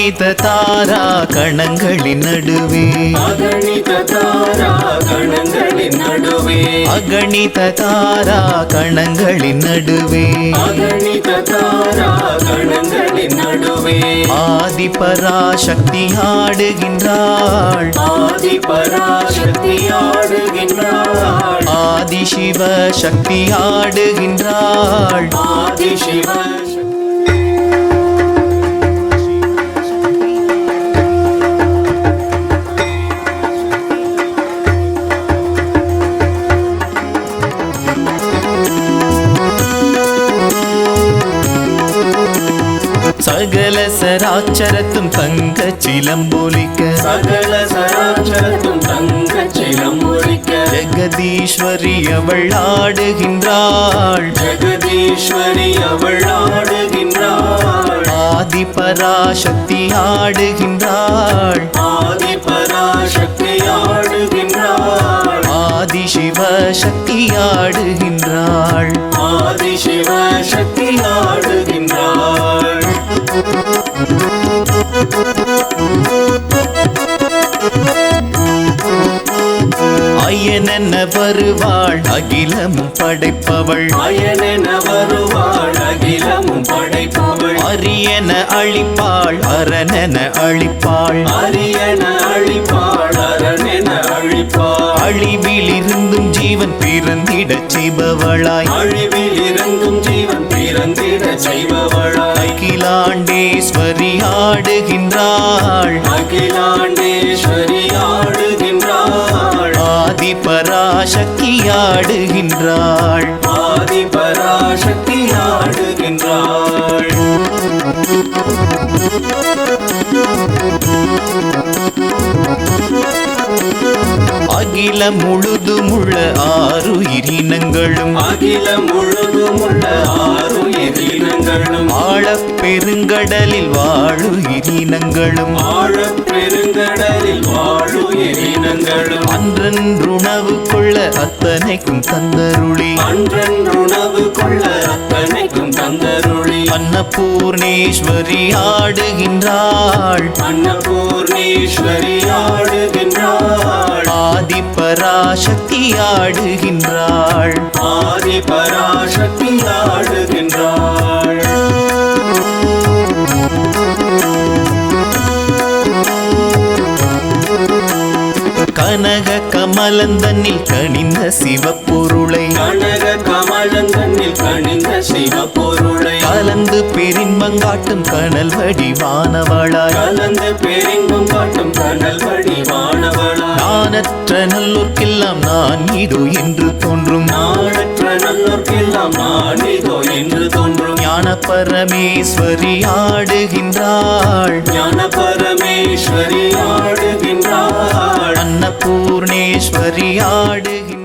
அகணித தாரா கணங்களின் நடுவே அகணித தாரா கணங்களின் நடுவே அகணித தாரா கணங்களின் நடுவே அகணித தாரா கணங்களின் நடுவே ஆதி பராசக்தி ஆடுகின்றாள் ஆதி பராசக்தி ஆடுகின்றாள் ஆதி சிவ சக்தி ஆடுகின்றாள் ஆதி சிவ சகல சராச்சரத்தும் தங்க சிலம்பொலிக்க சகல சராச்சரத்தும் தங்க சிலம்பொலிக்க ஜெகதீஸ்வரி அவள் ஆடுகின்றாள் ஜெகதீஸ்வரி அவள் ஆடுகின்றாள் ஆதி பராசக்தி ஆடுகின்றாள் ஆதி பராசக்தி ஆடுகின்றாள் ஆதி சிவ சக்தி ஆடுகின்றாள் ஆதி சிவ சக்தி ஆடுகின்றாள் அயனென வருவாள் அகிலமும் படைப்பவள் அயனென வருவாள் அகிலமும் படைப்பவள் அரியன அழிப்பாள் அரணென அழிப்பாள் அரியன அழிப்பாள் அரணென அழிப்பாள் அழிவிலிருந்தும் ஜீவன் பிறந்திடச் செய்பவளாய் அழிவில் இருந்தும் ஜீவன் பிறந்திட செய்பவளாய் அகிலாண்டேஸ்வரி ஆடுகின்றாள் அகிலாண்டேஸ்வரி ஆடுகின்றாள் ஆதி பராசக்தி ஆடுகின்றாள் ஆதி பராசக்தி ஆடுகின்றாள் அகில முழுதுமுள்ள ஆறுயிரினங்களும் அகில முழுதுமுள்ள ஆறுயிரினங்களும் ஆழப் பெருங்கடலில் வாழுயிரினங்களும் ஆழப் பெருங்கடலில் வாழுயிரினங்களும் அன்றன்றுணவு கொள்ள அத்தனைக்கும் தந்தருளி அன்றன்றுணவு கொள்ள அத்தனைக்கும் தந்தருளி அன்னபூர்ணேஸ்வரி ஆடுகின்றாள் அன்னபூர்ணேஸ்வரி ஆடுகின்றாள் ஆதி பராசக்தி ஆடுகின்றாள் ஆதி பராசக்தி ஆடுகின்றாள் கனக கமலந்தனில் கனிந்த சிவப்பொருளை கனக கமலந்தனில் கனிந்த சிவப்பொருளை கலந்து பெரின்பங்காட்டும் கனல் வடிவானவளாய் கலந்து பெரின்பம் காட்டும் கனல் வடிவானவளாய் நானற்ற நல்லோர்க்கெல்லாம் நான் இதோ என்று தோன்றும் நானற்ற நல்லோர்க்கெல்லாம் நான் இதோ என்று தோன்றும் ஞான பரமேஸ்வரி ஆடுகின்றாள் ஞான பரமேஸ்வரி ஆடுகின்றாள் அன்னபூர்ணேஸ்வரி ஆடுகின்றாள்